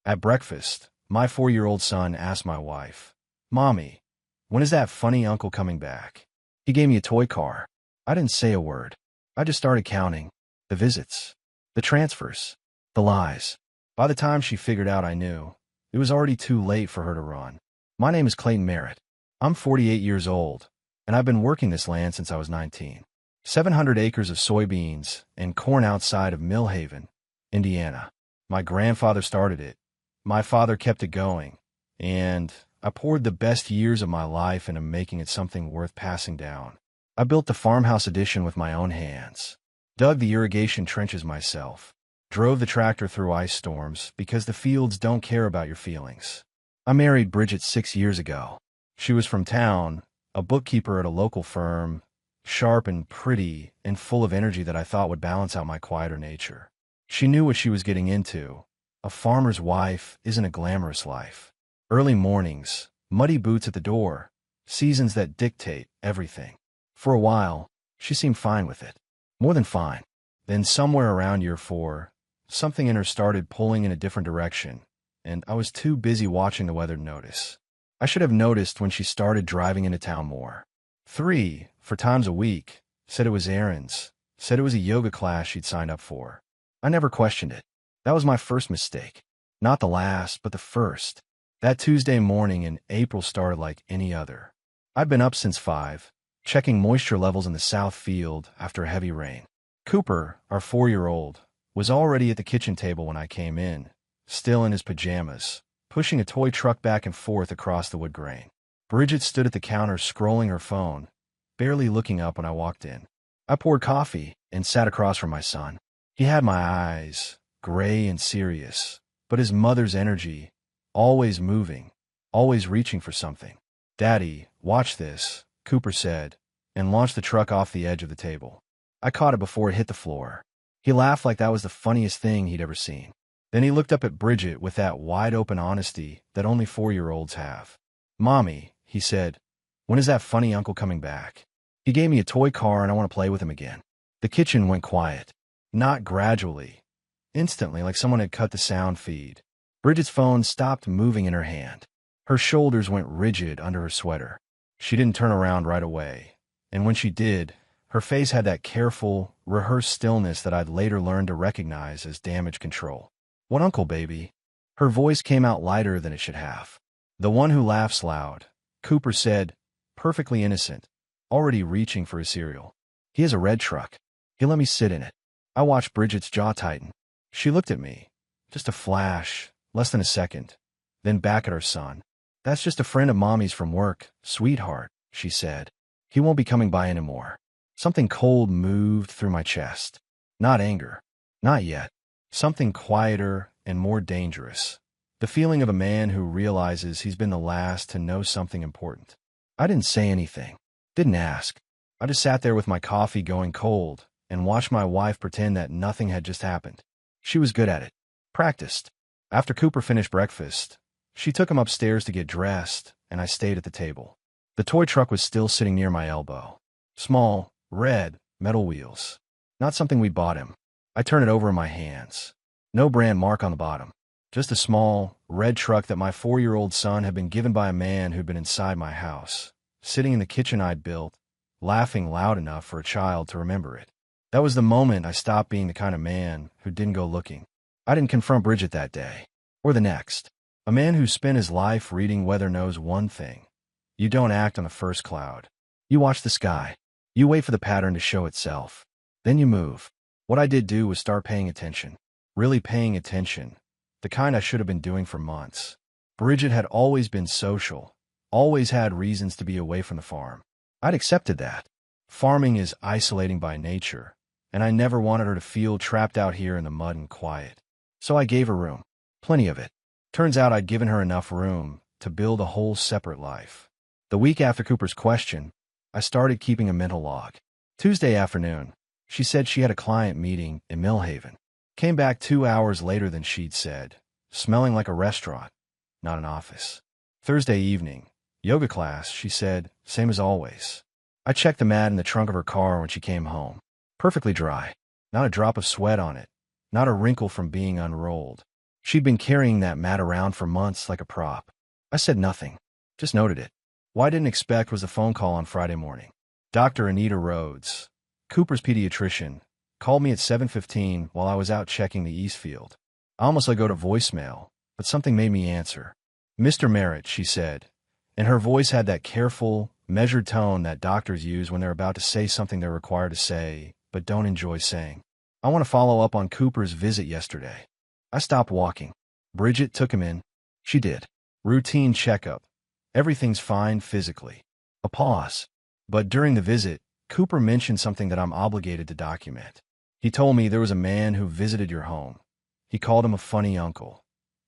At breakfast, my 4-year-old son asked my wife, "Mommy, when is that funny uncle coming back?" He gave me a toy car. I didn't say a word. I just started counting. The visits, the transfers, the lies. By the time she figured out I knew, it was already too late for her to run. My name is Clayton Merritt. I'm 48 years old, and I've been working this land since I was 19. 700 acres of soybeans and corn outside of Millhaven, Indiana. My grandfather started it. My father kept it going, and I poured the best years of my life into making it something worth passing down. I built the farmhouse addition with my own hands, dug the irrigation trenches myself, drove the tractor through ice storms because the fields don't care about your feelings. I married Bridget 6 years ago. She was from town, a bookkeeper at a local firm, sharp and pretty and full of energy that I thought would balance out my quieter nature. She knew what she was getting into. A farmer's wife isn't a glamorous life. Early mornings, muddy boots at the door, seasons that dictate everything. For a while, she seemed fine with it. More than fine. Then somewhere around year 4, something in her started pulling in a different direction, and I was too busy watching the weather to notice. I should have noticed when she started driving into town more. 3, 4 times a week, said it was errands, said it was a yoga class she'd signed up for. I never questioned it. That was my first mistake. Not the last, but the first. That Tuesday morning in April started like any other. I'd been up since 5, checking moisture levels in the south field after a heavy rain. Cooper, our 4-year-old, was already at the kitchen table when I came in, still in his pajamas, pushing a toy truck back and forth across the wood grain. Bridget stood at the counter scrolling her phone, barely looking up when I walked in. I poured coffee and sat across from my son. He had my eyes, gray and serious, but his mother's energy, always moving, always reaching for something. "Daddy, watch this," Cooper said, and launched the truck off the edge of the table. I caught it before it hit the floor. He laughed like that was the funniest thing he'd ever seen. Then he looked up at Bridget with that wide-open honesty that only 4-year-olds have. "Mommy," he said, "when is that funny uncle coming back?" He gave me a toy car and I want to play with him again. The kitchen went quiet. Not gradually. Instantly, like someone had cut the sound feed. Bridget's phone stopped moving in her hand. Her shoulders went rigid under her sweater. She didn't turn around right away. And when she did, her face had that careful, rehearsed stillness that I'd later learned to recognize as damage control. "What uncle, baby?" Her voice came out lighter than it should have. "The one who laughs loud," Cooper said, perfectly innocent, already reaching for his cereal. "He has a red truck. He'll let me sit in it." I watched Bridget's jaw tighten. She looked at me. Just a flash, less than a second, then back at her son. "That's just a friend of Mommy's from work, sweetheart," she said. "He won't be coming by anymore." Something cold moved through my chest. Not anger. Not yet. Something quieter and more dangerous. The feeling of a man who realizes he's been the last to know something important. I didn't say anything. Didn't ask. I just sat there with my coffee going cold and watched my wife pretend that nothing had just happened. She was good at it. Practiced. After Cooper finished breakfast, she took him upstairs to get dressed, and I stayed at the table. The toy truck was still sitting near my elbow. Small, red, metal wheels. Not something we bought him. I turned it over in my hands. No brand mark on the bottom. Just a small, red truck that my 4-year-old son had been given by a man who'd been inside my house, sitting in the kitchen I'd built, laughing loud enough for a child to remember it. That was the moment I stopped being the kind of man who didn't go looking. I didn't confront Bridget that day, or the next. A man who spent his life reading weather knows one thing. You don't act on the first cloud. You watch the sky. You wait for the pattern to show itself. Then you move. What I did do was start paying attention. Really paying attention. The kind I should have been doing for months. Bridget had always been social, always had reasons to be away from the farm. I'd accepted that. Farming is isolating by nature, and I never wanted her to feel trapped out here in the mud and quiet. So I gave her room. Plenty of it. Turns out I'd given her enough room to build a whole separate life. The week after Cooper's question, I started keeping a mental log. Tuesday afternoon, she said she had a client meeting in Millhaven. Came back 2 hours later than she'd said, smelling like a restaurant, not an office. Thursday evening, yoga class, she said, same as always. I checked the mat in the trunk of her car when she came home. Perfectly dry. Not a drop of sweat on it. Not a wrinkle from being unrolled. She'd been carrying that mat around for months like a prop. I said nothing, just noted it. What I didn't expect was a phone call on Friday morning. Dr. Anita Rhodes, Cooper's pediatrician, called me at 7:15 while I was out checking the East Field. I almost let go to voicemail, but something made me answer. "Mr. Merritt," she said, and her voice had that careful, measured tone that doctors use when they're about to say something they're required to say, but don't enjoy saying. "I want to follow up on Cooper's visit yesterday." I stopped walking. "Bridget took him in." She did. "Routine checkup. Everything's fine physically." A pause. "But during the visit, Cooper mentioned something that I'm obligated to document. He told me there was a man who visited your home. He called him a funny uncle,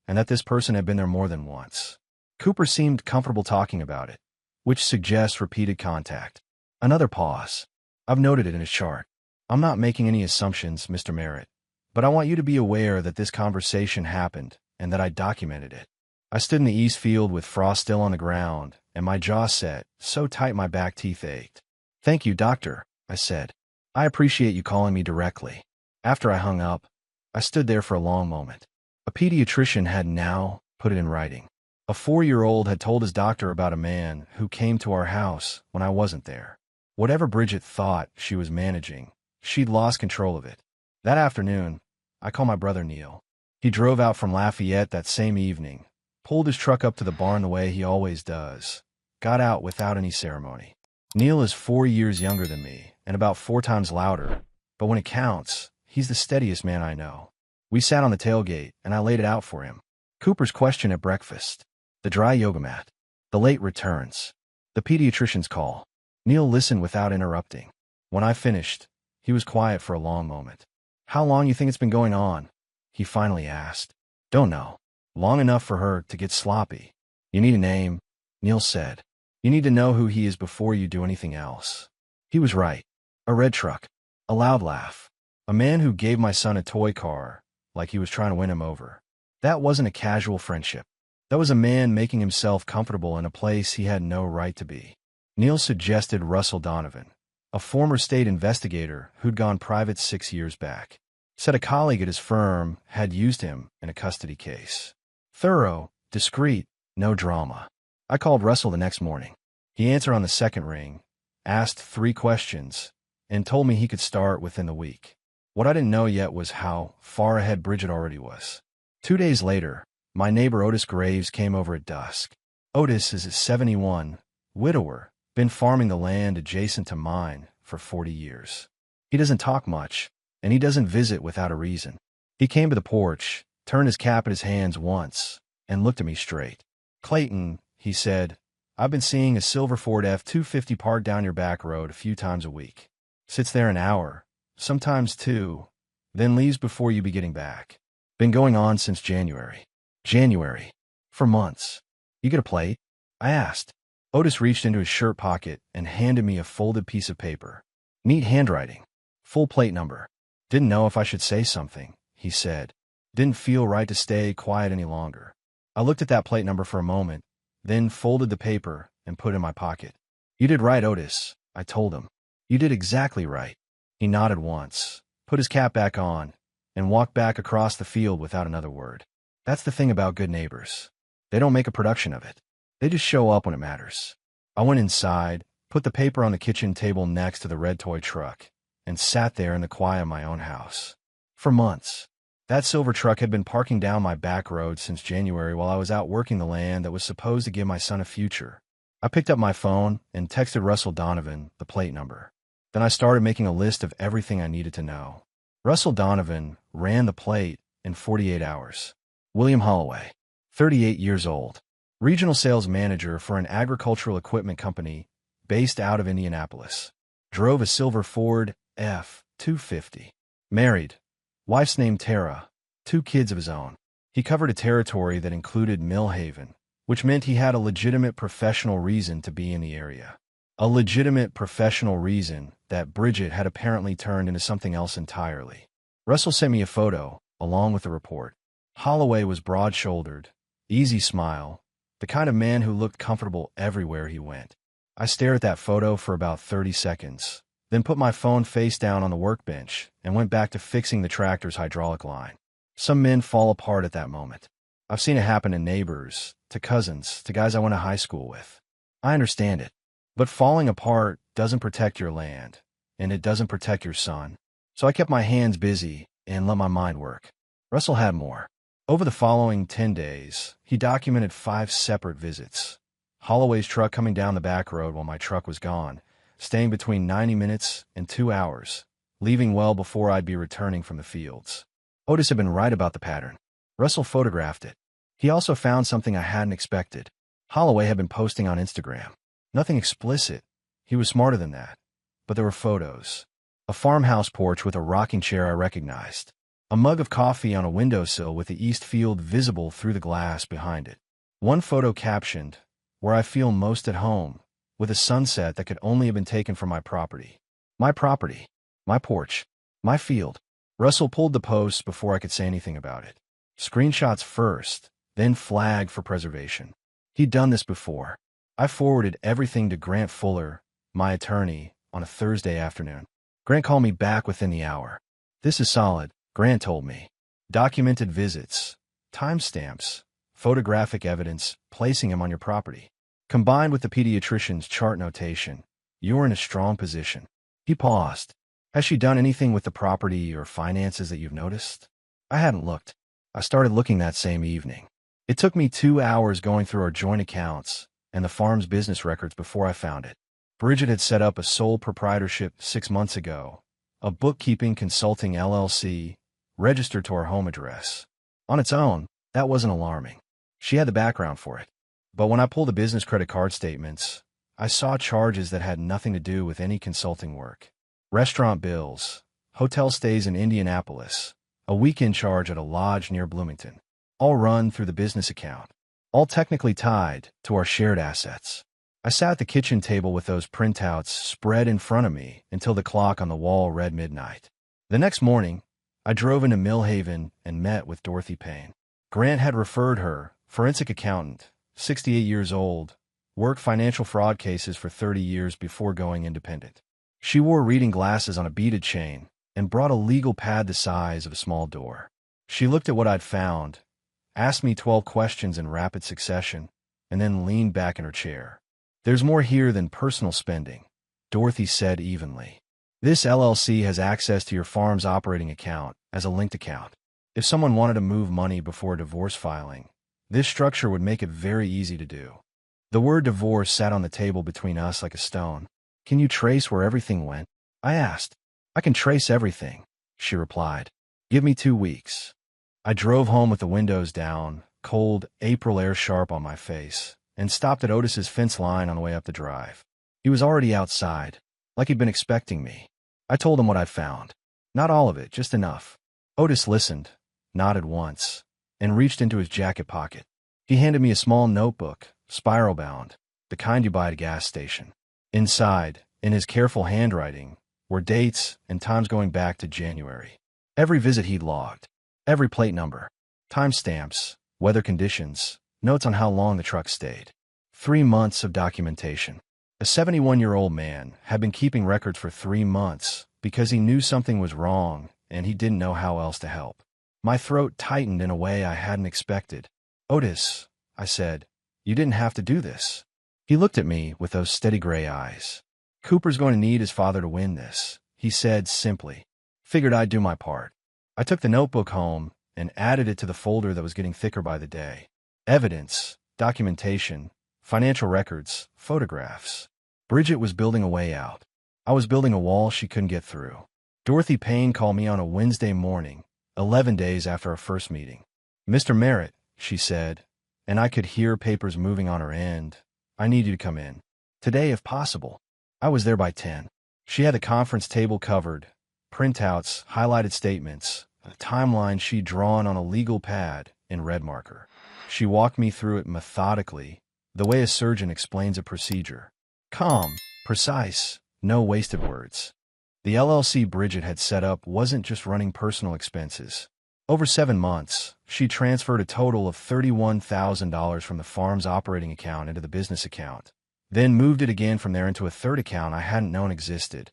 and that this person had been there more than once. Cooper seemed comfortable talking about it, which suggests repeated contact." Another pause. "I've noted it in his chart. I'm not making any assumptions, Mr. Merritt, but I want you to be aware that this conversation happened and that I documented it." I stood in the East Field with frost still on the ground, and my jaw set, so tight my back teeth ached. "Thank you, doctor," I said. "I appreciate you calling me directly." After I hung up, I stood there for a long moment. A pediatrician had now put it in writing. A 4-year-old had told his doctor about a man who came to our house when I wasn't there. Whatever Bridget thought she was managing, she'd lost control of it. That afternoon, I called my brother Neil. He drove out from Lafayette that same evening, pulled his truck up to the barn the way he always does, got out without any ceremony. Neil is 4 years younger than me and about 4 times louder, but when it counts, he's the steadiest man I know. We sat on the tailgate, and I laid it out for him. Cooper's question at breakfast, the dry yoga mat, the late returns, the pediatrician's call. Neil listened without interrupting. When I finished, he was quiet for a long moment. "How long you think it's been going on?" he finally asked. "Don't know. Long enough for her to get sloppy." "You need a name," Neil said. "You need to know who he is before you do anything else." He was right. A red truck. A loud laugh. A man who gave my son a toy car, like he was trying to win him over. That wasn't a casual friendship. That was a man making himself comfortable in a place he had no right to be. Neil suggested Russell Donovan, a former state investigator who'd gone private 6 years back. Said a colleague at his firm had used him in a custody case. Thorough, discreet, no drama. I called Russell the next morning. He answered on the second ring, asked 3 questions, and told me he could start within the week. What I didn't know yet was how far ahead Bridget already was. 2 days later, my neighbor Otis Graves came over at dusk. Otis is a 71, widower, been farming the land adjacent to mine for 40 years. He doesn't talk much, and he doesn't visit without a reason. He came to the porch, turned his cap in his hands once, and looked at me straight. "Clayton," he said, "I've been seeing a silver Ford F-250 parked down your back road a few times a week. Sits there an hour, sometimes 2, then leaves before you be getting back. Been going on since January. January. For months. You get a plate?" I asked. Otis reached into his shirt pocket and handed me a folded piece of paper. "Neat handwriting. Full plate number." "Didn't know if I should say something," he said. Didn't feel right to stay quiet any longer. I looked at that plate number for a moment, then folded the paper and put it in my pocket. "You did right, Otis," I told him. "You did exactly right." He nodded once, put his cap back on, and walked back across the field without another word. That's the thing about good neighbors. They don't make a production of it. They just show up when it matters. I went inside, put the paper on the kitchen table next to the red toy truck, and sat there in the quiet of my own house. For months, that silver truck had been parking down my back road since January while I was out working the land that was supposed to give my son a future. I picked up my phone and texted Russell Donovan the plate number. Then I started making a list of everything I needed to know. Russell Donovan ran the plate in 48 hours. William Holloway, 38 years old, regional sales manager for an agricultural equipment company based out of Indianapolis. Drove a silver Ford F-250. Married. Wife's name Tara. 2 kids of his own. He covered a territory that included Millhaven, which meant he had a legitimate professional reason to be in the area. A legitimate professional reason that Bridget had apparently turned into something else entirely. Russell sent me a photo, along with the report. Holloway was broad-shouldered, easy smile, the kind of man who looked comfortable everywhere he went. I stared at that photo for about 30 seconds, then put my phone face down on the workbench and went back to fixing the tractor's hydraulic line. Some men fall apart at that moment. I've seen it happen to neighbors, to cousins, to guys I went to high school with. I understand it. But falling apart doesn't protect your land, and it doesn't protect your son. So I kept my hands busy and let my mind work. Russell had more. Over the following 10 days, he documented 5 separate visits. Holloway's truck coming down the back road while my truck was gone, staying between 90 minutes and 2 hours, leaving well before I'd be returning from the fields. Otis had been right about the pattern. Russell photographed it. He also found something I hadn't expected. Holloway had been posting on Instagram. Nothing explicit. He was smarter than that. But there were photos. A farmhouse porch with a rocking chair I recognized. A mug of coffee on a windowsill with the east field visible through the glass behind it. One photo captioned, "Where I feel most at home," with a sunset that could only have been taken from my property. My property. My porch. My field. Russell pulled the post before I could say anything about it. Screenshots first, then flag for preservation. He'd done this before. I forwarded everything to Grant Fuller, my attorney, on a Thursday afternoon. Grant called me back within the hour. "This is solid," Grant told me. "Documented visits, timestamps, photographic evidence placing him on your property. Combined with the pediatrician's chart notation, you're in a strong position." He paused. "Has she done anything with the property or finances that you've noticed?" I hadn't looked. I started looking that same evening. It took me 2 hours going through our joint accounts and the farm's business records before I found it. Bridget had set up a sole proprietorship 6 months ago, a bookkeeping consulting LLC, registered to our home address. On its own, that wasn't alarming. She had the background for it. But when I pulled the business credit card statements, I saw charges that had nothing to do with any consulting work. Restaurant bills, hotel stays in Indianapolis, a weekend charge at a lodge near Bloomington, all run through the business account, all technically tied to our shared assets. I sat at the kitchen table with those printouts spread in front of me until the clock on the wall read midnight. The next morning, I drove into Millhaven and met with Dorothy Payne. Grant had referred her, forensic accountant, 68 years old, worked financial fraud cases for 30 years before going independent. She wore reading glasses on a beaded chain and brought a legal pad the size of a small door. She looked at what I'd found, asked me 12 questions in rapid succession, and then leaned back in her chair. "There's more here than personal spending," Dorothy said evenly. "This LLC has access to your farm's operating account as a linked account. If someone wanted to move money before divorce filing, this structure would make it very easy to do." The word divorce sat on the table between us like a stone. "Can you trace where everything went?" I asked. "I can trace everything," she replied. "Give me 2 weeks." I drove home with the windows down, cold April air sharp on my face, and stopped at Otis's fence line on the way up the drive. He was already outside, like he'd been expecting me. I told him what I'd found. Not all of it, just enough. Otis listened, nodded once, and reached into his jacket pocket. He handed me a small notebook, spiral-bound, the kind you buy at a gas station. Inside, in his careful handwriting, were dates and times going back to January. Every visit he'd logged, every plate number, timestamps, weather conditions, notes on how long the truck stayed. 3 months of documentation. A 71-year-old man had been keeping records for 3 months because he knew something was wrong and he didn't know how else to help. My throat tightened in a way I hadn't expected. "Otis," I said, "you didn't have to do this." He looked at me with those steady gray eyes. "Cooper's going to need his father to win this," he said simply. Figured I'd do my part. I took the notebook home and added it to the folder that was getting thicker by the day. Evidence, documentation, financial records, photographs. Bridget was building a way out. I was building a wall she couldn't get through. Dorothy Payne called me on a Wednesday morning, 11 days after our first meeting. "Mr. Merritt," she said, and I could hear papers moving on her end, "I need you to come in. Today, if possible." I was there by 10. She had the conference table covered, printouts, highlighted statements, a timeline she'd drawn on a legal pad in red marker. She walked me through it methodically, the way a surgeon explains a procedure. Calm, precise, no wasted words. The LLC Bridget had set up wasn't just running personal expenses. Over 7 months, she transferred a total of $31,000 from the farm's operating account into the business account, then moved it again from there into a third account I hadn't known existed,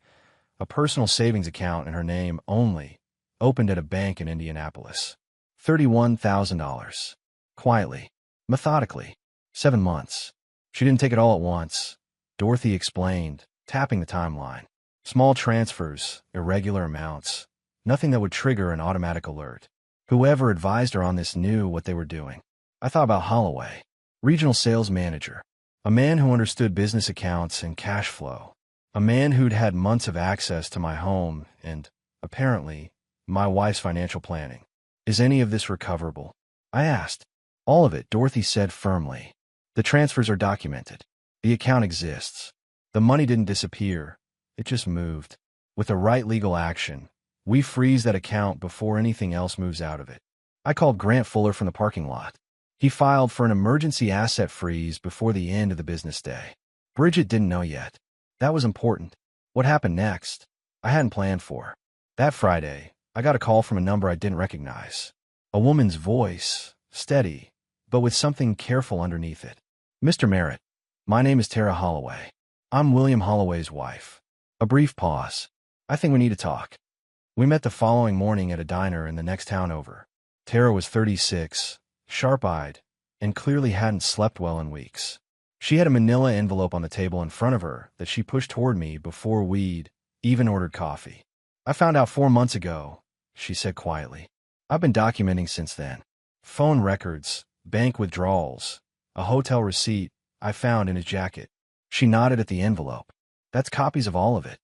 a personal savings account in her name only, opened at a bank in Indianapolis. $31,000. Quietly. Methodically. 7 months. She didn't take it all at once. Dorothy explained, tapping the timeline. Small transfers, irregular amounts. Nothing that would trigger an automatic alert. Whoever advised her on this knew what they were doing. I thought about Holloway, regional sales manager, a man who understood business accounts and cash flow, a man who'd had months of access to my home and, apparently, my wife's financial planning. Is any of this recoverable? I asked. All of it, Dorothy said firmly. The transfers are documented. The account exists. The money didn't disappear. It just moved. With the right legal action, we freeze that account before anything else moves out of it. I called Grant Fuller from the parking lot. He filed for an emergency asset freeze before the end of the business day. Bridget didn't know yet. That was important. What happened next? I hadn't planned for. That Friday, I got a call from a number I didn't recognize. A woman's voice, steady, but with something careful underneath it. Mr. Merritt, my name is Tara Holloway. I'm William Holloway's wife. A brief pause. I think we need to talk. We met the following morning at a diner in the next town over. Tara was 36, sharp-eyed, and clearly hadn't slept well in weeks. She had a manila envelope on the table in front of her that she pushed toward me before we'd even ordered coffee. I found out 4 months ago, she said quietly. I've been documenting since then. Phone records, bank withdrawals, a hotel receipt I found in his jacket. She nodded at the envelope. That's copies of all of it.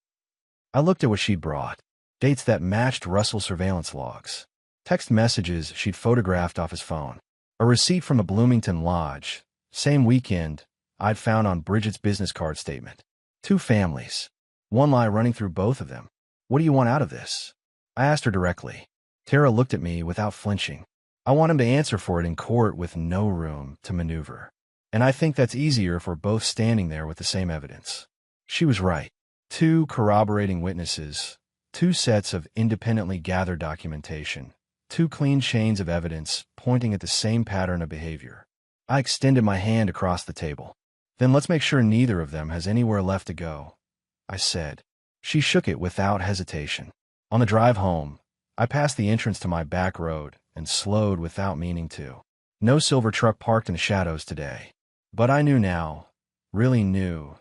I looked at what she'd brought. Dates that matched Russell's surveillance logs. Text messages she'd photographed off his phone. A receipt from a Bloomington lodge, same weekend, I'd found on Bridget's business card statement. 2 families. One lie running through both of them. What do you want out of this? I asked her directly. Tara looked at me without flinching. I want him to answer for it in court with no room to maneuver. And I think that's easier if we're both standing there with the same evidence. She was right. 2 corroborating witnesses, 2 sets of independently gathered documentation, 2 clean chains of evidence pointing at the same pattern of behavior. I extended my hand across the table. Then let's make sure neither of them has anywhere left to go, I said. She shook it without hesitation. On the drive home, I passed the entrance to my back road and slowed without meaning to. No silver truck parked in the shadows today. But I knew now, really knew,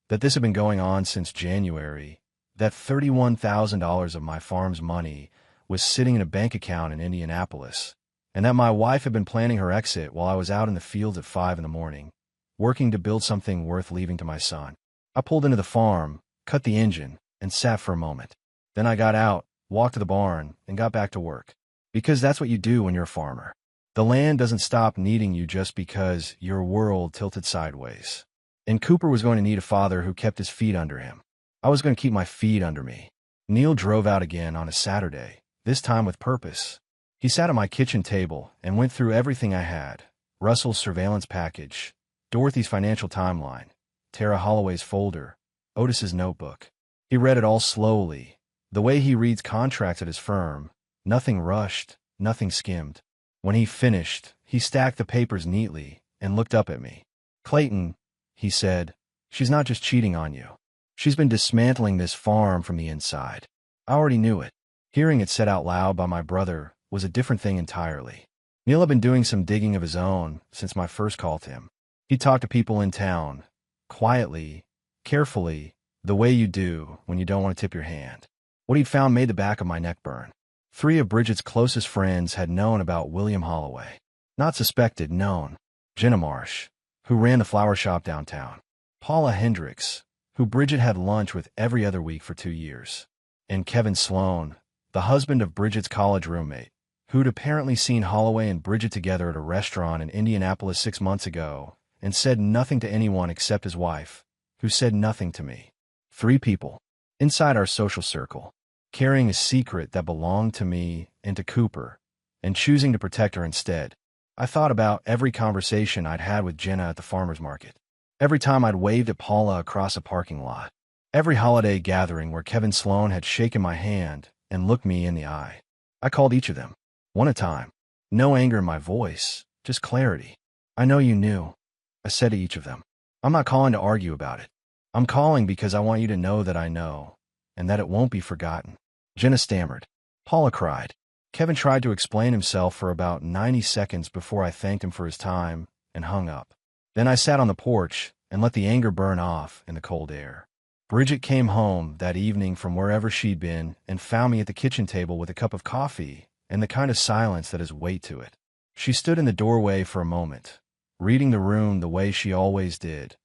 that this had been going on since January, that $31,000 of my farm's money was sitting in a bank account in Indianapolis, and that my wife had been planning her exit while I was out in the fields at 5 in the morning, working to build something worth leaving to my son. I pulled into the farm, cut the engine, and sat for a moment. Then I got out, walked to the barn, and got back to work. Because that's what you do when you're a farmer. The land doesn't stop needing you just because your world tilted sideways. And Cooper was going to need a father who kept his feet under him. I was going to keep my feet under me. Neil drove out again on a Saturday, this time with purpose. He sat at my kitchen table and went through everything I had. Russell's surveillance package, Dorothy's financial timeline, Tara Holloway's folder, Otis's notebook. He read it all slowly, the way he reads contracts at his firm, nothing rushed, nothing skimmed. When he finished, he stacked the papers neatly and looked up at me. Clayton, he said, she's not just cheating on you. She's been dismantling this farm from the inside. I already knew it. Hearing it said out loud by my brother was a different thing entirely. Neil had been doing some digging of his own since my first call to him. He talked to people in town, quietly, carefully, the way you do when you don't want to tip your hand. What he'd found made the back of my neck burn. 3 of Bridget's closest friends had known about William Holloway. Not suspected, known. Jenna Marsh, who ran the flower shop downtown. Paula Hendricks, who Bridget had lunch with every other week for 2 years. And Kevin Sloan, the husband of Bridget's college roommate, who'd apparently seen Holloway and Bridget together at a restaurant in Indianapolis 6 months ago and said nothing to anyone except his wife, who said nothing to me. 3 people, inside our social circle, carrying a secret that belonged to me and to Cooper, and choosing to protect her instead. I thought about every conversation I'd had with Jenna at the farmer's market, every time I'd waved at Paula across a parking lot, every holiday gathering where Kevin Sloan had shaken my hand and looked me in the eye. I called each of them, one at a time. No anger in my voice, just clarity. I know you knew, I said to each of them. I'm not calling to argue about it. I'm calling because I want you to know that I know, and that it won't be forgotten. Jenna stammered. Paula cried. Kevin tried to explain himself for about 90 seconds before I thanked him for his time and hung up. Then I sat on the porch and let the anger burn off in the cold air. Bridget came home that evening from wherever she'd been and found me at the kitchen table with a cup of coffee and the kind of silence that has weight to it. She stood in the doorway for a moment, reading the room the way she always did,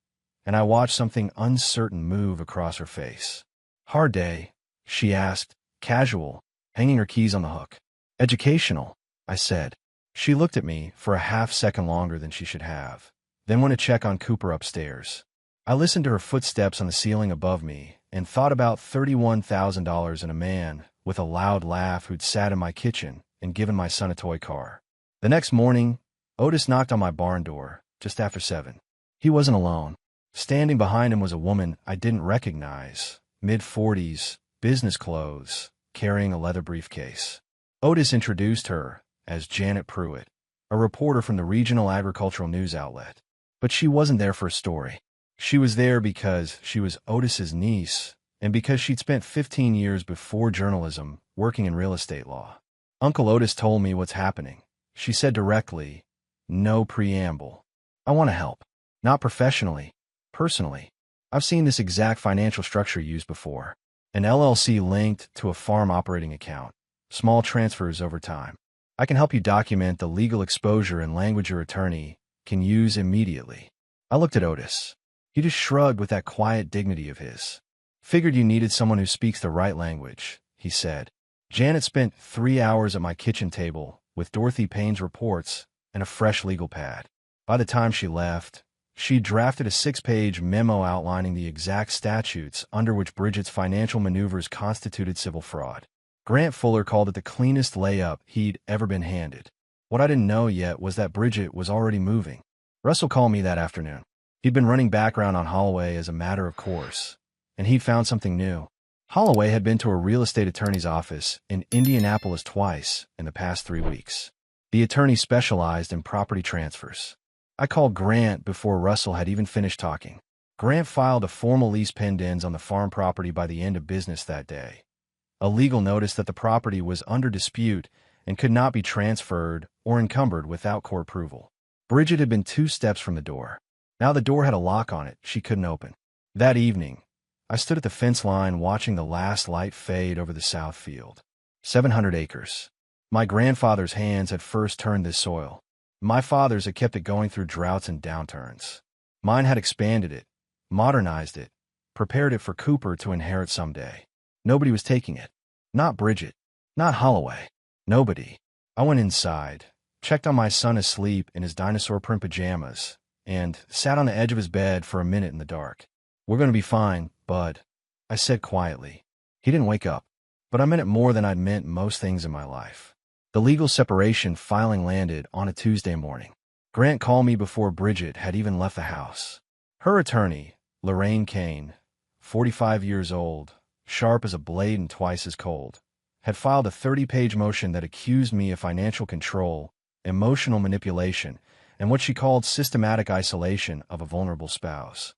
and I watched something uncertain move across her face. "Hard day?" she asked, casual, hanging her keys on the hook. "Educational," I said. She looked at me for a half-second longer than she should have, then went to check on Cooper upstairs. I listened to her footsteps on the ceiling above me and thought about $31,000 and a man with a loud laugh who'd sat in my kitchen and given my son a toy car. The next morning, Otis knocked on my barn door just after 7. He wasn't alone. Standing behind him was a woman I didn't recognize, mid-40s, business clothes, carrying a leather briefcase. Otis introduced her as Janet Pruitt, a reporter from the regional agricultural news outlet. But she wasn't there for a story. She was there because she was Otis's niece and because she'd spent 15 years before journalism working in real estate law. "Uncle Otis told me what's happening," she said directly, no preamble. "I want to help. Not professionally, personally. I've seen this exact financial structure used before. An LLC linked to a farm operating account. Small transfers over time. I can help you document the legal exposure and language your attorney can use immediately." I looked at Otis. He just shrugged with that quiet dignity of his. "Figured you needed someone who speaks the right language," he said. Janet spent 3 hours at my kitchen table with Dorothy Payne's reports and a fresh legal pad. By the time she left, she drafted a 6-page memo outlining the exact statutes under which Bridget's financial maneuvers constituted civil fraud. Grant Fuller called it the cleanest layup he'd ever been handed. What I didn't know yet was that Bridget was already moving. Russell called me that afternoon. He'd been running background on Holloway as a matter of course, and he'd found something new. Holloway had been to a real estate attorney's office in Indianapolis twice in the past 3 weeks. The attorney specialized in property transfers. I called Grant before Russell had even finished talking. Grant filed a formal lease pendens on the farm property by the end of business that day. A legal notice that the property was under dispute and could not be transferred or encumbered without court approval. Bridget had been 2 steps from the door. Now the door had a lock on it she couldn't open. That evening, I stood at the fence line watching the last light fade over the south field. 700 acres. My grandfather's hands had first turned this soil. My father's had kept it going through droughts and downturns. Mine had expanded it, modernized it, prepared it for Cooper to inherit someday. Nobody was taking it. Not Bridget. Not Holloway. Nobody. I went inside, checked on my son asleep in his dinosaur print pajamas, and sat on the edge of his bed for a minute in the dark. "We're going to be fine, Bud," I said quietly. He didn't wake up, but I meant it more than I'd meant most things in my life. The legal separation filing landed on a Tuesday morning. Grant called me before Bridget had even left the house. Her attorney, Lorraine Kane, 45 years old, sharp as a blade and twice as cold, had filed a 30-page motion that accused me of financial control, emotional manipulation, and what she called systematic isolation of a vulnerable spouse.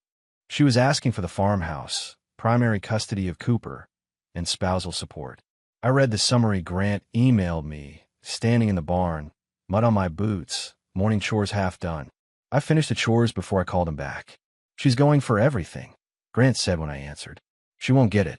She was asking for the farmhouse, primary custody of Cooper, and spousal support. I read the summary Grant emailed me, standing in the barn, mud on my boots, morning chores half done. I finished the chores before I called him back. "She's going for everything," Grant said when I answered. "She won't get it,"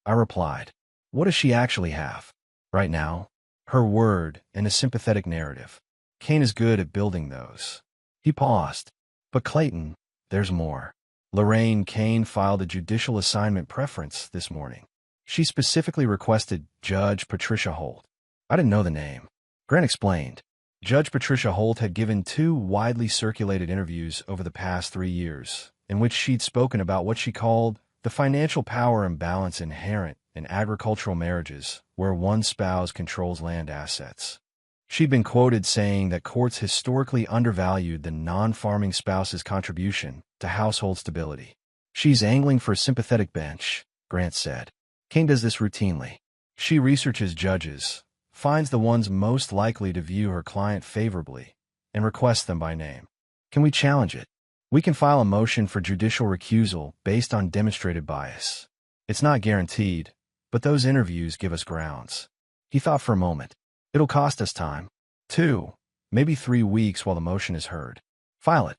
I replied. "What does she actually have? Right now?" Her word and a sympathetic narrative. Kane is good at building those. He paused. "But Clayton, there's more." Lorraine Kane filed a judicial assignment preference this morning. She specifically requested Judge Patricia Holt. I didn't know the name. Grant explained. Judge Patricia Holt had given 2 widely circulated interviews over the past 3 years, in which she'd spoken about what she called the financial power imbalance inherent in agricultural marriages where one spouse controls land assets. She'd been quoted saying that courts historically undervalued the non-farming spouse's contribution to household stability. "She's angling for a sympathetic bench," Grant said. "Kane does this routinely. She researches judges, finds the ones most likely to view her client favorably, and requests them by name. Can we challenge it? We can file a motion for judicial recusal based on demonstrated bias. It's not guaranteed, but those interviews give us grounds." He thought for a moment. It'll cost us time. 2, maybe 3 weeks while the motion is heard. File it.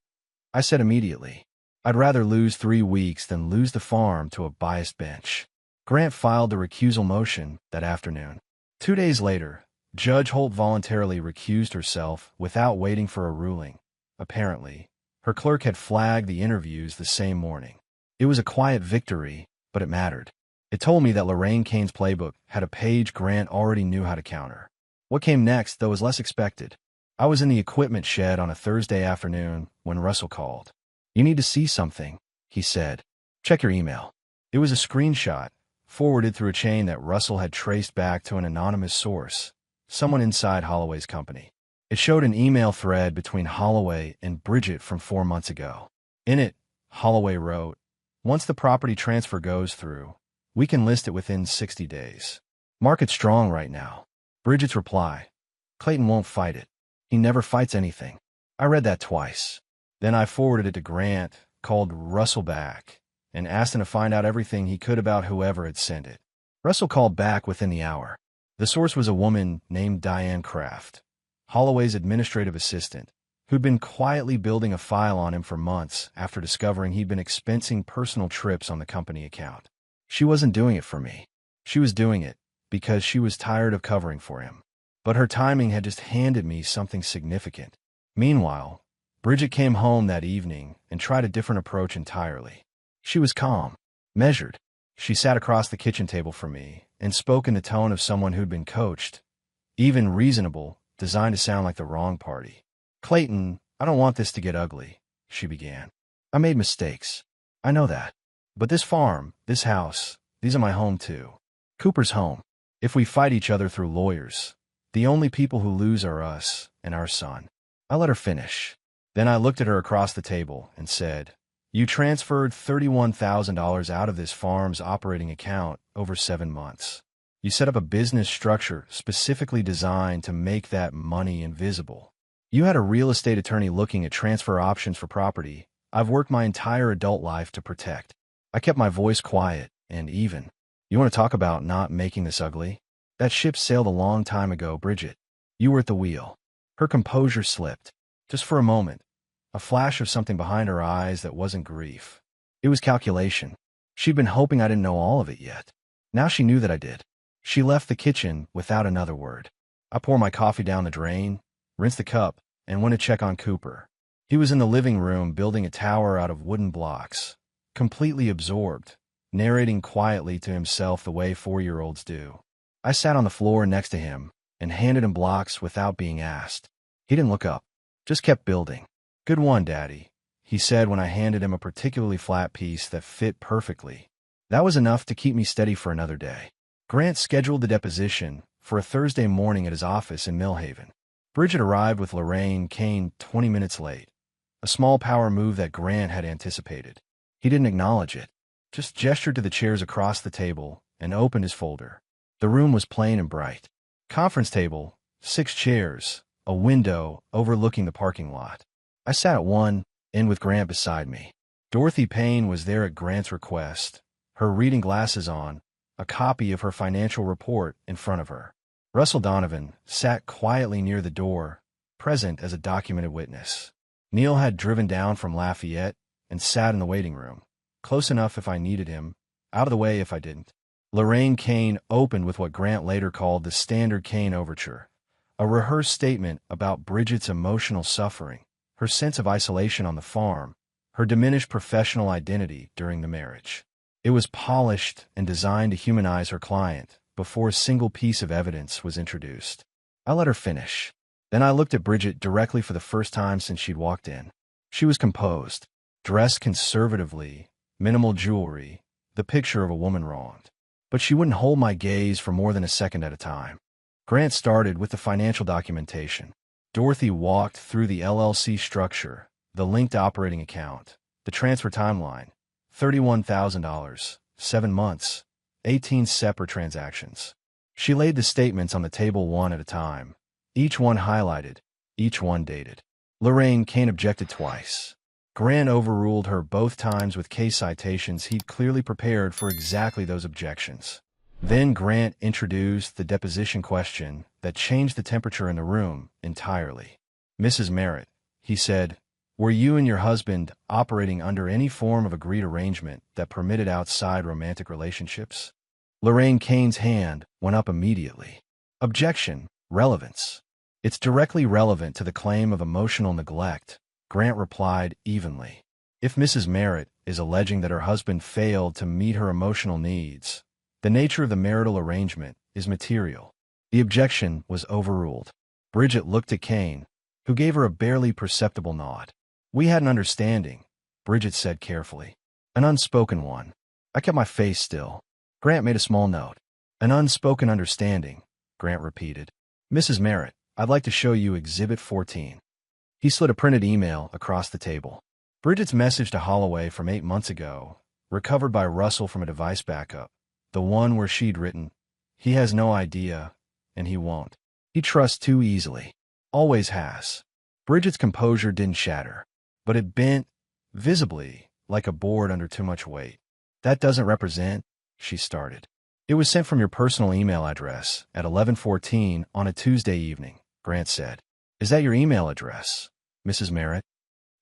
I said immediately. I'd rather lose 3 weeks than lose the farm to a biased bench. Grant filed the recusal motion that afternoon. 2 days later, Judge Holt voluntarily recused herself without waiting for a ruling. Apparently, her clerk had flagged the interviews the same morning. It was a quiet victory, but it mattered. It told me that Lorraine Kane's playbook had a page Grant already knew how to counter. What came next, though, was less expected. I was in the equipment shed on a Thursday afternoon when Russell called. "You need to see something," he said. "Check your email." It was a screenshot, forwarded through a chain that Russell had traced back to an anonymous source, someone inside Holloway's company. It showed an email thread between Holloway and Bridget from 4 months ago. In it, Holloway wrote, "Once the property transfer goes through, we can list it within 60 days. Market's strong right now." Bridget's reply, "Clayton won't fight it. He never fights anything." I read that twice. Then I forwarded it to Grant, called Russell back, and asked him to find out everything he could about whoever had sent it. Russell called back within the hour. The source was a woman named Diane Kraft, Holloway's administrative assistant, who'd been quietly building a file on him for months after discovering he'd been expensing personal trips on the company account. She wasn't doing it for me. She was doing it because she was tired of covering for him. But her timing had just handed me something significant. Meanwhile, Bridget came home that evening and tried a different approach entirely. She was calm, measured. She sat across the kitchen table from me and spoke in the tone of someone who'd been coached, even reasonable, designed to sound like the wrong party. "Clayton, I don't want this to get ugly," she began. "I made mistakes. I know that. But this farm, this house, these are my home too. Cooper's home. If we fight each other through lawyers, the only people who lose are us and our son." I let her finish. Then I looked at her across the table and said, "You transferred $31,000 out of this farm's operating account over 7 months. You set up a business structure specifically designed to make that money invisible. You had a real estate attorney looking at transfer options for property I've worked my entire adult life to protect." I kept my voice quiet and even. "You want to talk about not making this ugly? That ship sailed a long time ago, Bridget. You were at the wheel." Her composure slipped. Just for a moment, a flash of something behind her eyes that wasn't grief. It was calculation. She'd been hoping I didn't know all of it yet. Now she knew that I did. She left the kitchen without another word. I poured my coffee down the drain, rinsed the cup, and went to check on Cooper. He was in the living room building a tower out of wooden blocks, completely absorbed, narrating quietly to himself the way 4-year-olds do. I sat on the floor next to him and handed him blocks without being asked. He didn't look up, just kept building. "Good one, Daddy," he said when I handed him a particularly flat piece that fit perfectly. That was enough to keep me steady for another day. Grant scheduled the deposition for a Thursday morning at his office in Millhaven. Bridget arrived with Lorraine Kane 20 minutes late, a small power move that Grant had anticipated. He didn't acknowledge it, just gestured to the chairs across the table and opened his folder. The room was plain and bright. Conference table, 6 chairs, a window overlooking the parking lot. I sat at one end with Grant beside me. Dorothy Payne was there at Grant's request, her reading glasses on, a copy of her financial report in front of her. Russell Donovan sat quietly near the door, present as a documented witness. Neil had driven down from Lafayette and sat in the waiting room, close enough if I needed him, out of the way if I didn't. Lorraine Kane opened with what Grant later called the standard Kane overture, a rehearsed statement about Bridget's emotional suffering, her sense of isolation on the farm, her diminished professional identity during the marriage. It was polished and designed to humanize her client before a single piece of evidence was introduced. I let her finish. Then I looked at Bridget directly for the first time since she'd walked in. She was composed, dressed conservatively, minimal jewelry, the picture of a woman wronged. But she wouldn't hold my gaze for more than a second at a time. Grant started with the financial documentation. Dorothy walked through the LLC structure, the linked operating account, the transfer timeline, $31,000, 7 months, 18 separate transactions. She laid the statements on the table one at a time, each one highlighted, each one dated. Lorraine Kane objected twice. Grant overruled her both times with case citations he'd clearly prepared for exactly those objections. Then Grant introduced the deposition question that changed the temperature in the room entirely. "Mrs. Merritt," he said, "were you and your husband operating under any form of agreed arrangement that permitted outside romantic relationships?" Lorraine Kane's hand went up immediately. "Objection. Relevance. It's directly relevant to the claim of emotional neglect," Grant replied evenly. "If Mrs. Merritt is alleging that her husband failed to meet her emotional needs, the nature of the marital arrangement is material." The objection was overruled. Bridget looked at Kane, who gave her a barely perceptible nod. "We had an understanding," Bridget said carefully. "An unspoken one." I kept my face still. Grant made a small note. "An unspoken understanding," Grant repeated. "Mrs. Merritt, I'd like to show you Exhibit 14. He slid a printed email across the table. Bridget's message to Holloway from 8 months ago, recovered by Russell from a device backup. The one where she'd written, "He has no idea, and he won't. He trusts too easily. Always has." Bridget's composure didn't shatter, but it bent, visibly, like a board under too much weight. "That doesn't represent," she started. "It was sent from your personal email address at 11:14 on a Tuesday evening," Grant said. "Is that your email address, Mrs. Merritt?"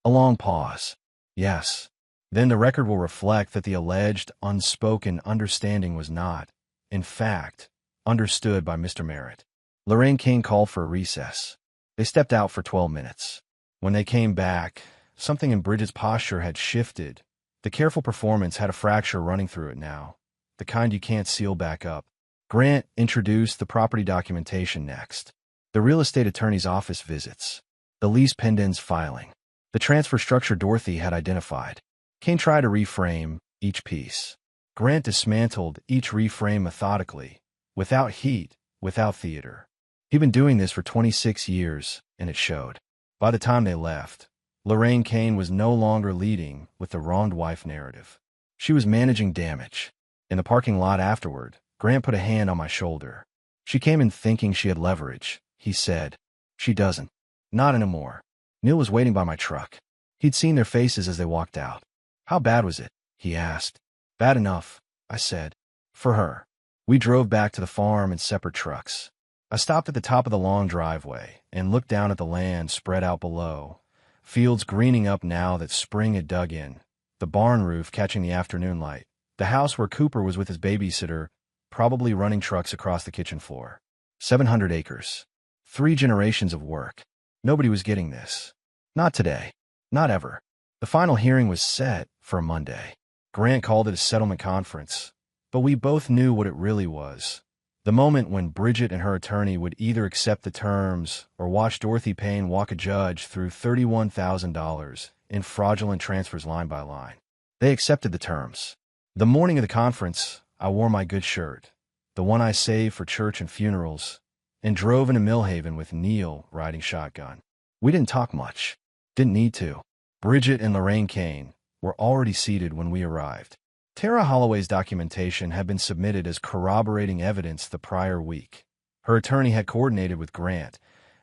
A long pause. "Yes." "Then the record will reflect that the alleged unspoken understanding was not, in fact, understood by Mr. Merritt." Lorraine Kane called for a recess. They stepped out for 12 minutes. When they came back, something in Bridget's posture had shifted. The careful performance had a fracture running through it now, the kind you can't seal back up. Grant introduced the property documentation next. The real estate attorney's office visits. The lease pendants filing. The transfer structure Dorothy had identified. Kane tried to reframe each piece. Grant dismantled each reframe methodically, without heat, without theater. He'd been doing this for 26 years, and it showed. By the time they left, Lorraine Kane was no longer leading with the wronged wife narrative. She was managing damage. In the parking lot afterward, Grant put a hand on my shoulder. "She came in thinking she had leverage," he said. "She doesn't. Not anymore." Neil was waiting by my truck. He'd seen their faces as they walked out. "How bad was it?" he asked. "Bad enough," I said. "For her." We drove back to the farm in separate trucks. I stopped at the top of the long driveway and looked down at the land spread out below, fields greening up now that spring had dug in, the barn roof catching the afternoon light, the house where Cooper was with his babysitter, probably running trucks across the kitchen floor. 700 acres. 3 generations of work. Nobody was getting this. Not today. Not ever. The final hearing was set for a Monday. Grant called it a settlement conference, but we both knew what it really was. The moment when Bridget and her attorney would either accept the terms or watch Dorothy Payne walk a judge through $31,000 in fraudulent transfers line by line. They accepted the terms. The morning of the conference, I wore my good shirt, the one I saved for church and funerals, and drove into Millhaven with Neil riding shotgun. We didn't talk much. Didn't need to. Bridget and Lorraine Kane were already seated when we arrived. Tara Holloway's documentation had been submitted as corroborating evidence the prior week. Her attorney had coordinated with Grant,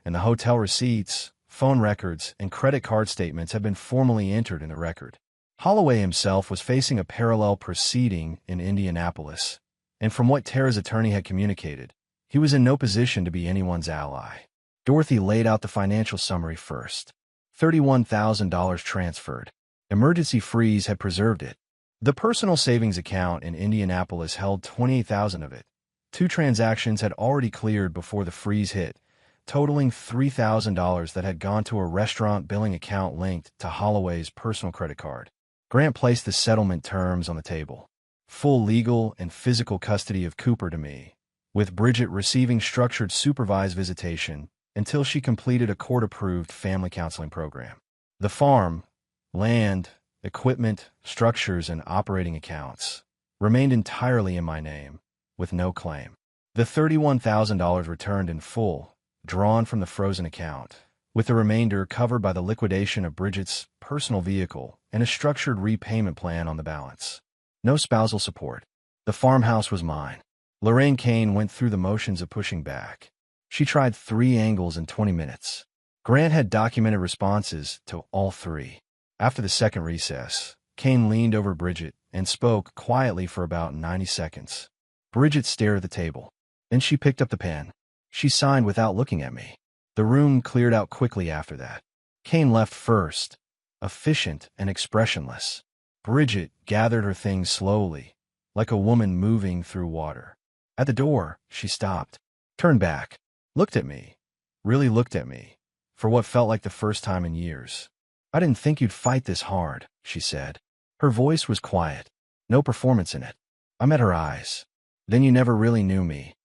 and the hotel receipts, phone records, and credit card statements had been formally entered in the record. Holloway himself was facing a parallel proceeding in Indianapolis, and from what Tara's attorney had communicated, he was in no position to be anyone's ally. Dorothy laid out the financial summary first. $31,000 transferred. Emergency freeze had preserved it. The personal savings account in Indianapolis held $28,000 of it. 2 transactions had already cleared before the freeze hit, totaling $3,000 that had gone to a restaurant billing account linked to Holloway's personal credit card. Grant placed the settlement terms on the table. Full legal and physical custody of Cooper to me, with Bridget receiving structured supervised visitation until she completed a court-approved family counseling program. The farm, land, equipment, structures, and operating accounts remained entirely in my name, with no claim. The $31,000 returned in full, drawn from the frozen account, with the remainder covered by the liquidation of Bridget's personal vehicle and a structured repayment plan on the balance. No spousal support. The farmhouse was mine. Lorraine Kane went through the motions of pushing back. She tried 3 angles in 20 minutes. Grant had documented responses to all 3. After the second recess, Kane leaned over Bridget and spoke quietly for about 90 seconds. Bridget stared at the table. Then she picked up the pen. She signed without looking at me. The room cleared out quickly after that. Kane left first, efficient and expressionless. Bridget gathered her things slowly, like a woman moving through water. At the door, she stopped, turned back, looked at me, really looked at me, for what felt like the first time in years. "I didn't think you'd fight this hard," she said. Her voice was quiet, no performance in it. I met her eyes. "Then you never really knew me,"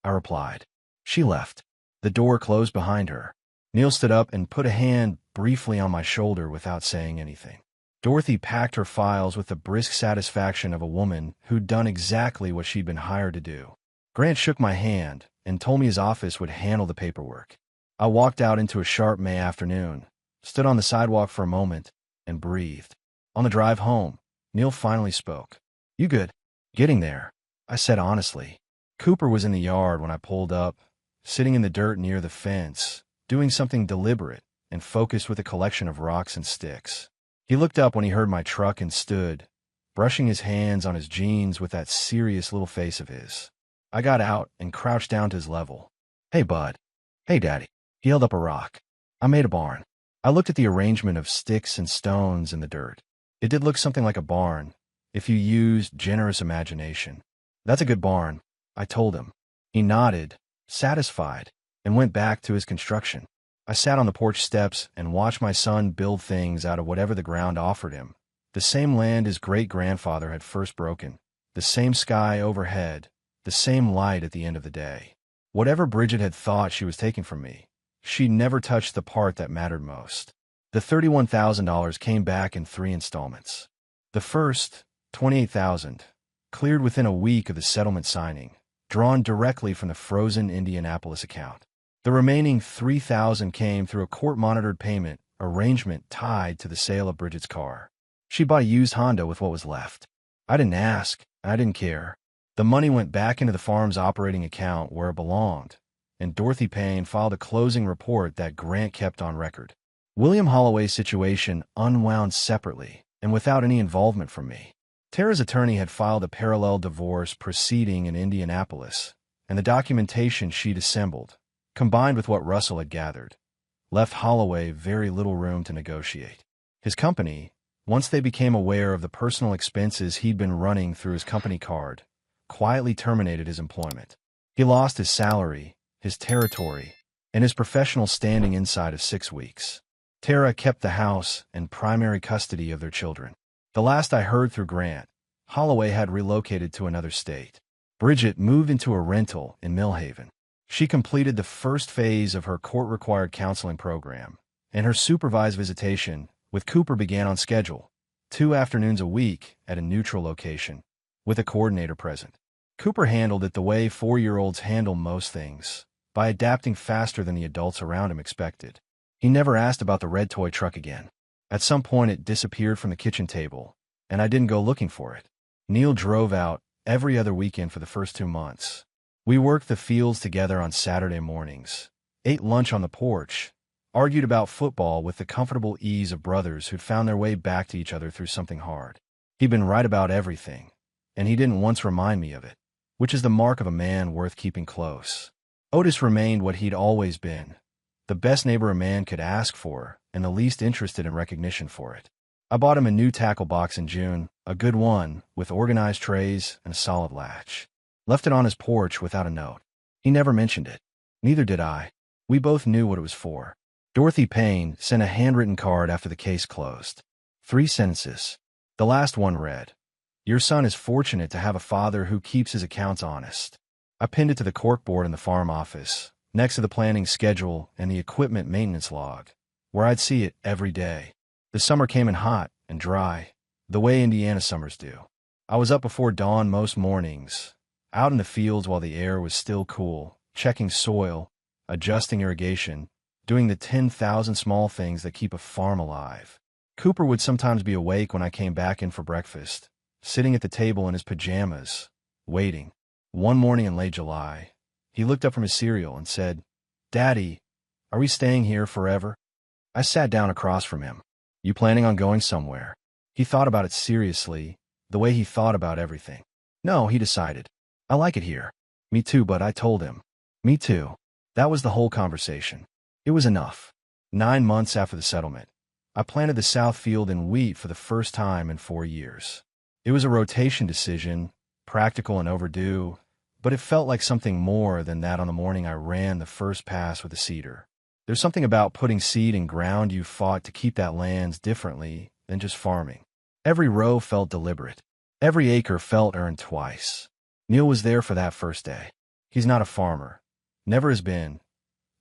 I replied. She left. The door closed behind her. Neil stood up and put a hand briefly on my shoulder without saying anything. Dorothy packed her files with the brisk satisfaction of a woman who'd done exactly what she'd been hired to do. Grant shook my hand and told me his office would handle the paperwork. I walked out into a sharp May afternoon, stood on the sidewalk for a moment, and breathed. On the drive home, Neil finally spoke. "You good?" "Getting there," I said honestly. Cooper was in the yard when I pulled up, sitting in the dirt near the fence, doing something deliberate and focused with a collection of rocks and sticks. He looked up when he heard my truck and stood, brushing his hands on his jeans with that serious little face of his. I got out and crouched down to his level. "Hey, bud." "Hey, Daddy." He held up a rock. "I made a barn." I looked at the arrangement of sticks and stones in the dirt. It did look something like a barn, if you used generous imagination. "That's a good barn," I told him. He nodded, satisfied, and went back to his construction. I sat on the porch steps and watched my son build things out of whatever the ground offered him. The same land his great-grandfather had first broken, the same sky overhead, the same light at the end of the day. Whatever Bridget had thought she was taking from me, she never touched the part that mattered most. The $31,000 came back in 3 installments. The first, $28,000, cleared within a week of the settlement signing, drawn directly from the frozen Indianapolis account. The remaining $3,000 came through a court-monitored payment arrangement tied to the sale of Bridget's car. She bought a used Honda with what was left. I didn't ask, and I didn't care. The money went back into the farm's operating account where it belonged, and Dorothy Payne filed a closing report that Grant kept on record. William Holloway's situation unwound separately and without any involvement from me. Tara's attorney had filed a parallel divorce proceeding in Indianapolis, and the documentation she'd assembled, combined with what Russell had gathered, left Holloway very little room to negotiate. His company, once they became aware of the personal expenses he'd been running through his company card, quietly terminated his employment. He lost his salary, his territory, and his professional standing inside of 6 weeks. Tara kept the house and primary custody of their children. The last I heard through Grant, Holloway had relocated to another state. Bridget moved into a rental in Millhaven. She completed the first phase of her court-required counseling program, and her supervised visitation with Cooper began on schedule, 2 afternoons a week at a neutral location, with a coordinator present. Cooper handled it the way 4-year-olds handle most things, by adapting faster than the adults around him expected. He never asked about the red toy truck again. At some point it disappeared from the kitchen table, and I didn't go looking for it. Neil drove out every other weekend for the first 2 months. We worked the fields together on Saturday mornings, ate lunch on the porch, argued about football with the comfortable ease of brothers who'd found their way back to each other through something hard. He'd been right about everything, and he didn't once remind me of it, which is the mark of a man worth keeping close. Otis remained what he'd always been, the best neighbor a man could ask for and the least interested in recognition for it. I bought him a new tackle box in June, a good one, with organized trays and a solid latch. Left it on his porch without a note. He never mentioned it. Neither did I. We both knew what it was for. Dorothy Payne sent a handwritten card after the case closed. 3 sentences. The last one read, "Your son is fortunate to have a father who keeps his accounts honest." I pinned it to the corkboard in the farm office, next to the planning schedule and the equipment maintenance log, where I'd see it every day. The summer came in hot and dry, the way Indiana summers do. I was up before dawn most mornings, out in the fields while the air was still cool, checking soil, adjusting irrigation, doing the 10,000 small things that keep a farm alive. Cooper would sometimes be awake when I came back in for breakfast, sitting at the table in his pajamas, waiting. One morning in late July, he looked up from his cereal and said, "Daddy, are we staying here forever?" I sat down across from him. "You planning on going somewhere?" He thought about it seriously, the way he thought about everything. "No," he decided. I like it here. Me too, but I told him. Me too. That was the whole conversation. It was enough. 9 months after the settlement, I planted the south field in wheat for the first time in 4 years. It was a rotation decision, practical and overdue, but it felt like something more than that on the morning I ran the first pass with the seeder. There's something about putting seed in ground you fought to keep that lands differently than just farming. Every row felt deliberate. Every acre felt earned twice. Neil was there for that first day. He's not a farmer. Never has been.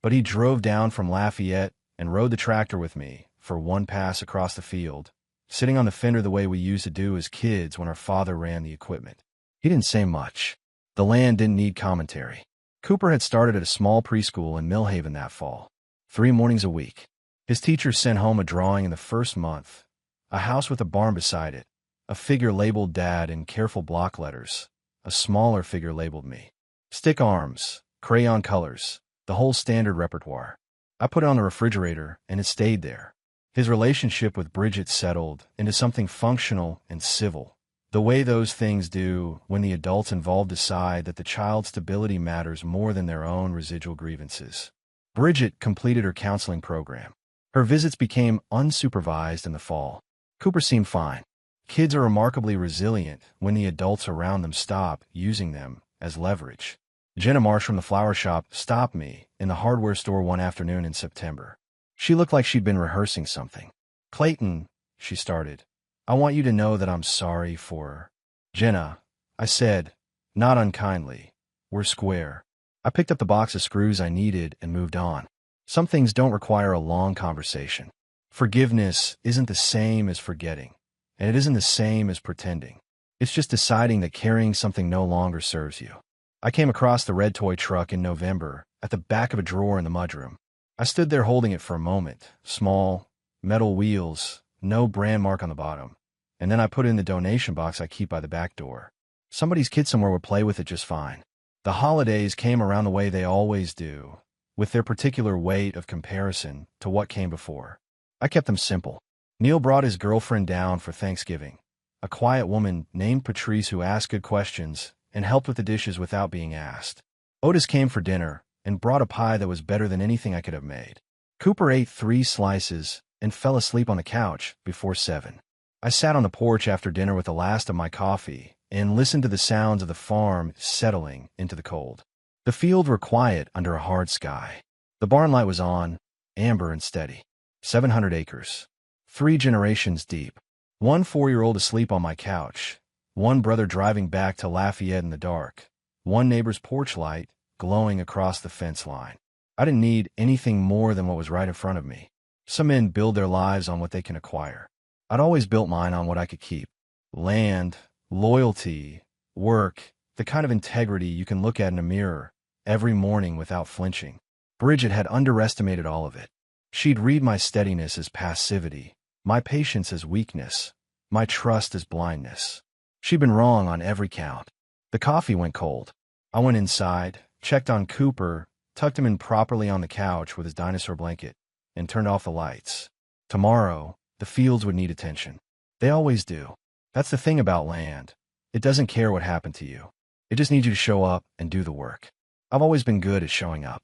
But he drove down from Lafayette and rode the tractor with me for one pass across the field, sitting on the fender the way we used to do as kids when our father ran the equipment. He didn't say much. The land didn't need commentary. Cooper had started at a small preschool in Millhaven that fall. 3 mornings a week. His teacher sent home a drawing in the first month, a house with a barn beside it, a figure labeled Dad in careful block letters, a smaller figure labeled me. Stick arms, crayon colors, the whole standard repertoire. I put it on the refrigerator, and it stayed there. His relationship with Bridget settled into something functional and civil, the way those things do when the adults involved decide that the child's stability matters more than their own residual grievances. Bridget completed her counseling program. Her visits became unsupervised in the fall. Cooper seemed fine. Kids are remarkably resilient when the adults around them stop using them as leverage. Jenna Marsh from the flower shop stopped me in the hardware store one afternoon in September. She looked like she'd been rehearsing something. "Clayton," she started, "I want you to know that I'm sorry for—" "Jenna," I said, not unkindly. "We're square." I picked up the box of screws I needed and moved on. Some things don't require a long conversation. Forgiveness isn't the same as forgetting, and it isn't the same as pretending. It's just deciding that carrying something no longer serves you. I came across the red toy truck in November at the back of a drawer in the mudroom. I stood there holding it for a moment, small, metal wheels, no brand mark on the bottom, and then I put it in the donation box I keep by the back door. Somebody's kid somewhere would play with it just fine. The holidays came around the way they always do, with their particular weight of comparison to what came before. I kept them simple. Neil brought his girlfriend down for Thanksgiving, a quiet woman named Patrice who asked good questions and helped with the dishes without being asked. Otis came for dinner and brought a pie that was better than anything I could have made. Cooper ate 3 slices and fell asleep on the couch before 7. I sat on the porch after dinner with the last of my coffee and listened to the sounds of the farm settling into the cold. The fields were quiet under a hard sky. The barn light was on, amber and steady. 700 acres. 3 generations deep. One 4-year-old asleep on my couch. One brother driving back to Lafayette in the dark. One neighbor's porch light glowing across the fence line. I didn't need anything more than what was right in front of me. Some men build their lives on what they can acquire. I'd always built mine on what I could keep. Land, loyalty, work, the kind of integrity you can look at in a mirror every morning without flinching. Bridget had underestimated all of it. She'd read my steadiness as passivity, my patience as weakness, my trust as blindness. She'd been wrong on every count. The coffee went cold. I went inside, checked on Cooper, tucked him in properly on the couch with his dinosaur blanket, and turned off the lights. Tomorrow, the fields would need attention. They always do. That's the thing about land. It doesn't care what happened to you. It just needs you to show up and do the work. I've always been good at showing up.